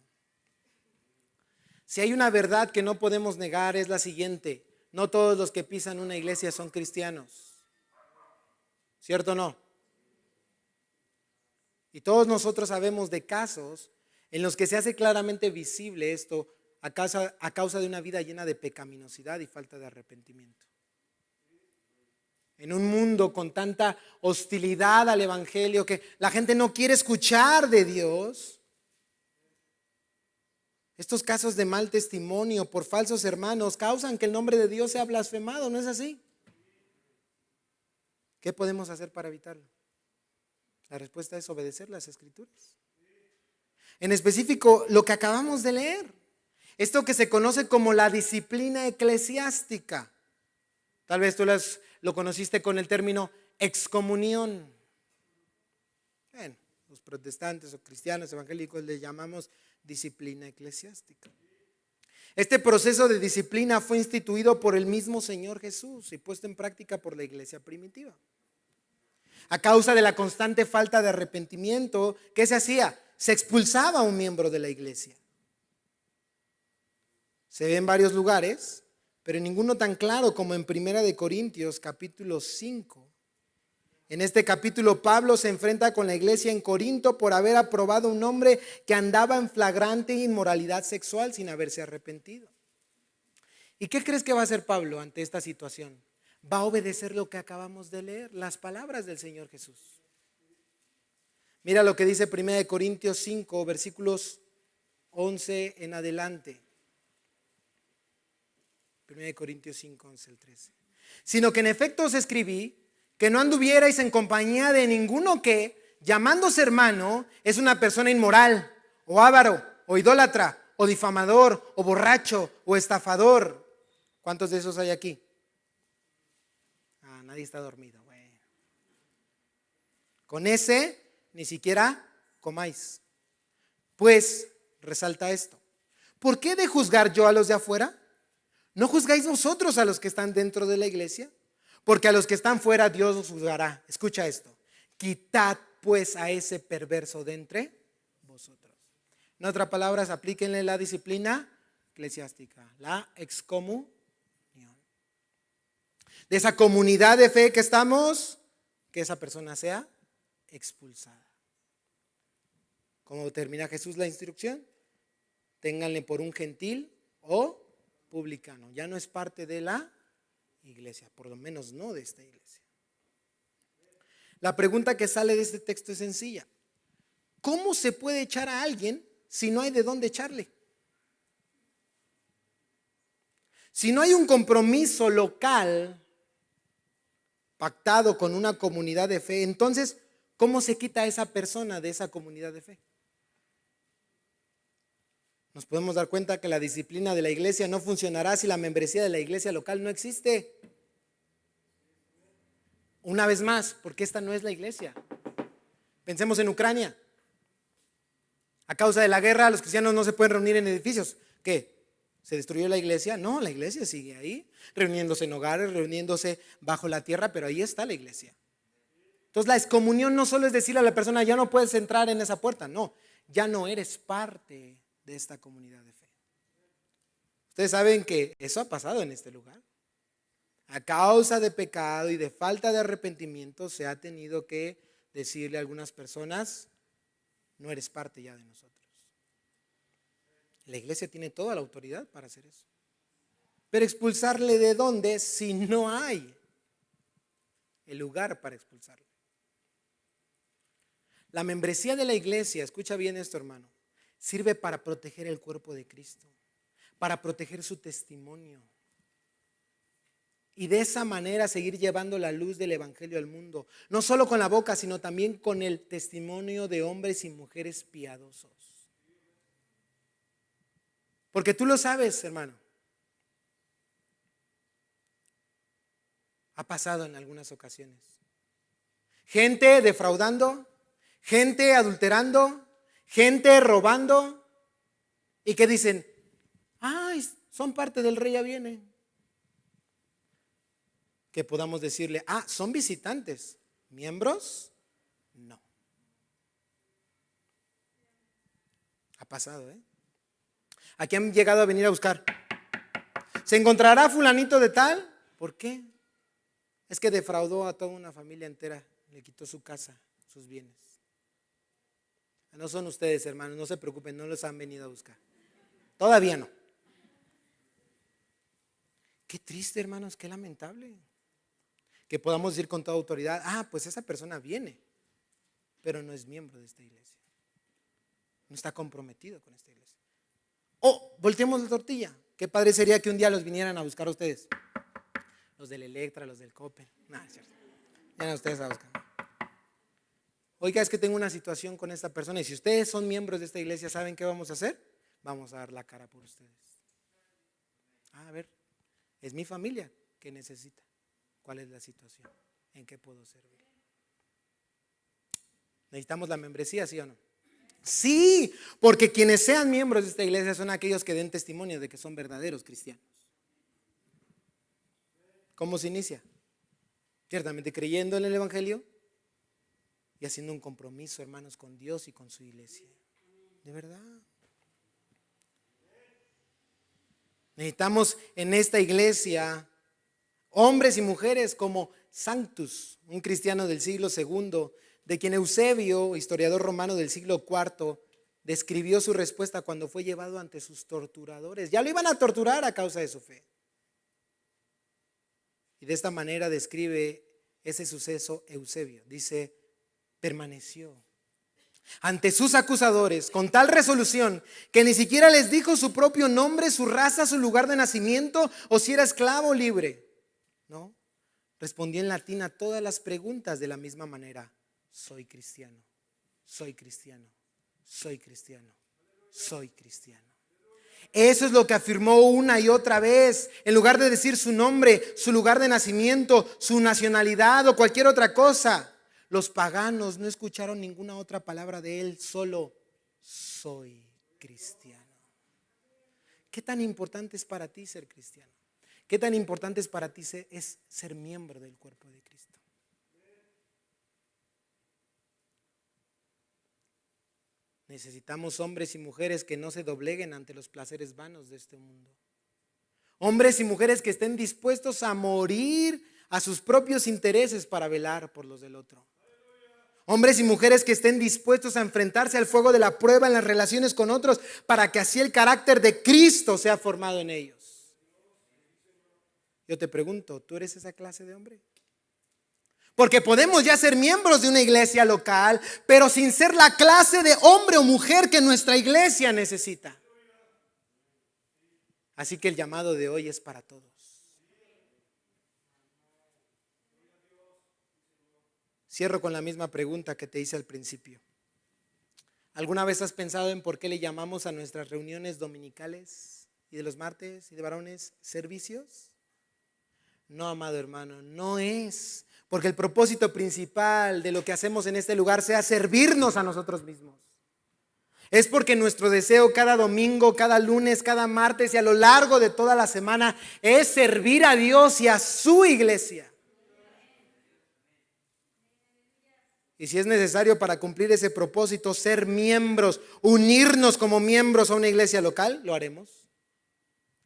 Si hay una verdad que no podemos negar, es la siguiente: no todos los que pisan una iglesia son cristianos. ¿Cierto o no? Y todos nosotros sabemos de casos en los que se hace claramente visible esto a causa de una vida llena de pecaminosidad y falta de arrepentimiento. En un mundo con tanta hostilidad al evangelio que la gente no quiere escuchar de Dios, estos casos de mal testimonio por falsos hermanos causan que el nombre de Dios sea blasfemado, ¿no es así? ¿Qué podemos hacer para evitarlo? La respuesta es obedecer las Escrituras. En específico, lo que acabamos de leer. Esto que se conoce como la disciplina eclesiástica. Tal vez tú lo conociste con el término excomunión. Bueno, los protestantes o cristianos evangélicos le llamamos disciplina eclesiástica. Este proceso de disciplina fue instituido por el mismo Señor Jesús y puesto en práctica por la iglesia primitiva. A causa de la constante falta de arrepentimiento, ¿qué se hacía? Se expulsaba a un miembro de la iglesia. Se ve en varios lugares, pero en ninguno tan claro como en 1 Corintios capítulo 5. En este capítulo Pablo se enfrenta con la iglesia en Corinto por haber aprobado un hombre que andaba en flagrante inmoralidad sexual sin haberse arrepentido. ¿Y qué crees que va a hacer Pablo ante esta situación? Va a obedecer lo que acabamos de leer, las palabras del Señor Jesús. Mira lo que dice 1 Corintios 5, versículos 11 en adelante. 1 Corintios 5, 11 al 13. Sino que en efecto os escribí que no anduvierais en compañía de ninguno que, llamándose hermano, es una persona inmoral, o avaro, o idólatra, o difamador, o borracho, o estafador. ¿Cuántos de esos hay aquí? Nadie está dormido. Bueno. Con ese ni siquiera comáis. Pues resalta esto. ¿Por qué de juzgar yo a los de afuera? ¿No juzgáis vosotros a los que están dentro de la iglesia? Porque a los que están fuera Dios los juzgará. Escucha esto. Quitad pues a ese perverso de entre vosotros. En otras palabras, aplíquenle la disciplina eclesiástica, la excomunión. De esa comunidad de fe que estamos, que esa persona sea expulsada. ¿Cómo termina Jesús la instrucción? Ténganle por un gentil o publicano. Ya no es parte de la iglesia, por lo menos no de esta iglesia. La pregunta que sale de este texto es sencilla. ¿Cómo se puede echar a alguien si no hay de dónde echarle? Si no hay un compromiso local pactado con una comunidad de fe, entonces, ¿cómo se quita a esa persona de esa comunidad de fe? Nos podemos dar cuenta que la disciplina de la iglesia no funcionará si la membresía de la iglesia local no existe. Una vez más, porque esta no es la iglesia. Pensemos en Ucrania. A causa de la guerra, los cristianos no se pueden reunir en edificios. ¿Qué? ¿Se destruyó la iglesia? No, la iglesia sigue ahí, reuniéndose en hogares, reuniéndose bajo la tierra, pero ahí está la iglesia. Entonces la excomunión no solo es decirle a la persona, ya no puedes entrar en esa puerta, no, ya no eres parte de esta comunidad de fe. Ustedes saben que eso ha pasado en este lugar. A causa de pecado y de falta de arrepentimiento se ha tenido que decirle a algunas personas, no eres parte ya de nosotros. La iglesia tiene toda la autoridad para hacer eso. Pero expulsarle ¿de dónde si no hay el lugar para expulsarle? La membresía de la iglesia, escucha bien esto, hermano, sirve para proteger el cuerpo de Cristo, para proteger su testimonio. Y de esa manera seguir llevando la luz del evangelio al mundo, no solo con la boca, sino también con el testimonio de hombres y mujeres piadosos. Porque tú lo sabes, hermano. Ha pasado en algunas ocasiones. Gente defraudando, gente adulterando, gente robando. Y que dicen, ay, son parte del rey, ya vienen. Que podamos decirle, son visitantes, miembros, no. Ha pasado, ¿eh? Aquí han llegado a venir a buscar. ¿Se encontrará fulanito de tal? ¿Por qué? Es que defraudó a toda una familia entera, le quitó su casa, sus bienes. No son ustedes, hermanos, no se preocupen, no los han venido a buscar. Todavía no. Qué triste, hermanos, qué lamentable. Que podamos decir con toda autoridad, pues esa persona viene, pero no es miembro de esta iglesia. No está comprometido con esta iglesia. Volteemos la tortilla. Qué padre sería que un día los vinieran a buscar a ustedes. Los del Electra, los del Coppel. No, es cierto. Vienen ustedes a buscar. Oiga, es que tengo una situación con esta persona y si ustedes son miembros de esta iglesia, ¿saben qué vamos a hacer? Vamos a dar la cara por ustedes. A ver, es mi familia que necesita. ¿Cuál es la situación? ¿En qué puedo servir? ¿Necesitamos la membresía, sí o no? Sí, porque quienes sean miembros de esta iglesia son aquellos que den testimonio de que son verdaderos cristianos. ¿Cómo se inicia? Ciertamente creyendo en el Evangelio y haciendo un compromiso, hermanos, con Dios y con su iglesia. De verdad. Necesitamos en esta iglesia hombres y mujeres como Sanctus, un cristiano del siglo II, de quien Eusebio, historiador romano del siglo IV, describió su respuesta cuando fue llevado ante sus torturadores. Ya lo iban a torturar a causa de su fe. Y de esta manera describe ese suceso Eusebio. Dice, permaneció ante sus acusadores con tal resolución que ni siquiera les dijo su propio nombre, su raza, su lugar de nacimiento o si era esclavo o libre. No, respondió en latín a todas las preguntas de la misma manera. Soy cristiano, soy cristiano, soy cristiano, soy cristiano. Eso es lo que afirmó una y otra vez. En lugar de decir su nombre, su lugar de nacimiento, su nacionalidad o cualquier otra cosa, los paganos no escucharon ninguna otra palabra de él, solo soy cristiano. ¿Qué tan importante es para ti ser cristiano? ¿Qué tan importante es para ti es ser miembro del cuerpo de Cristo? Necesitamos hombres y mujeres que no se dobleguen ante los placeres vanos de este mundo. Hombres y mujeres que estén dispuestos a morir a sus propios intereses para velar por los del otro. Hombres y mujeres que estén dispuestos a enfrentarse al fuego de la prueba en las relaciones con otros para que así el carácter de Cristo sea formado en ellos. Yo te pregunto, ¿tú eres esa clase de hombre? Porque podemos ya ser miembros de una iglesia local, pero sin ser la clase de hombre o mujer que nuestra iglesia necesita. Así que el llamado de hoy es para todos. Cierro con la misma pregunta que te hice al principio. ¿Alguna vez has pensado en por qué le llamamos a nuestras reuniones dominicales y de los martes y de varones servicios? No, amado hermano, no es porque el propósito principal de lo que hacemos en este lugar sea servirnos a nosotros mismos. Es porque nuestro deseo cada domingo, cada lunes, cada martes y a lo largo de toda la semana es servir a Dios y a su iglesia. Y si es necesario para cumplir ese propósito, ser miembros, unirnos como miembros a una iglesia local, lo haremos.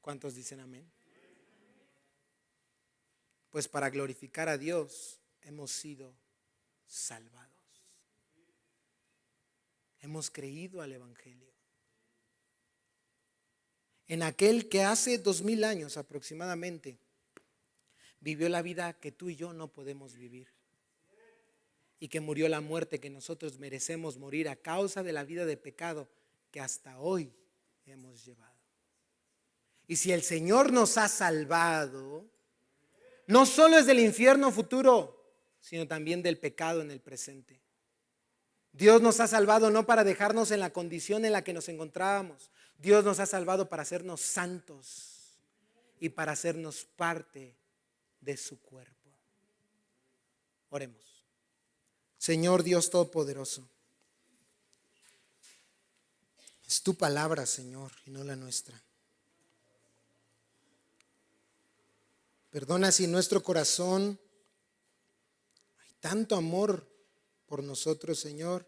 ¿Cuántos dicen amén? Pues para glorificar a Dios hemos sido salvados. Hemos creído al Evangelio. En aquel que hace 2000 años aproximadamente vivió la vida que tú y yo no podemos vivir. Y que murió la muerte que nosotros merecemos morir a causa de la vida de pecado que hasta hoy hemos llevado. Y si el Señor nos ha salvado, no solo es del infierno futuro, sino también del pecado en el presente. Dios nos ha salvado no para dejarnos en la condición en la que nos encontrábamos. Dios nos ha salvado para hacernos santos y para hacernos parte de su cuerpo. Oremos. Señor Dios Todopoderoso, es tu palabra, Señor, y no la nuestra. Perdona si en nuestro corazón hay tanto amor por nosotros, Señor,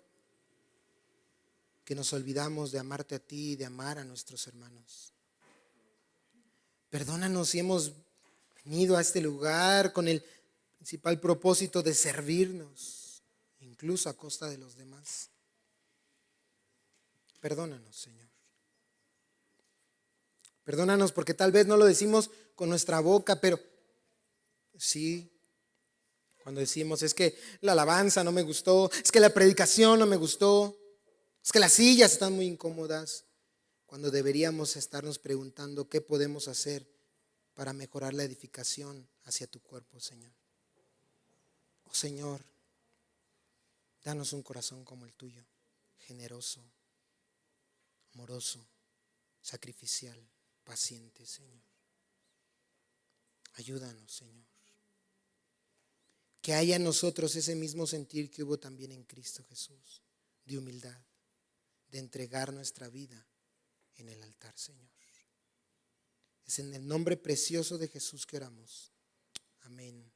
que nos olvidamos de amarte a ti y de amar a nuestros hermanos. Perdónanos si hemos venido a este lugar con el principal propósito de servirnos, incluso a costa de los demás. Perdónanos, Señor. Perdónanos porque tal vez no lo decimos con nuestra boca, pero sí, cuando decimos es que la alabanza no me gustó, es que la predicación no me gustó, es que las sillas están muy incómodas, cuando deberíamos estarnos preguntando qué podemos hacer para mejorar la edificación hacia tu cuerpo, Señor. Oh Señor, danos un corazón como el tuyo, generoso, amoroso, sacrificial, paciente, Señor. Ayúdanos, Señor. Que haya en nosotros ese mismo sentir que hubo también en Cristo Jesús, de humildad, de entregar nuestra vida en el altar, Señor. Es en el nombre precioso de Jesús que oramos. Amén.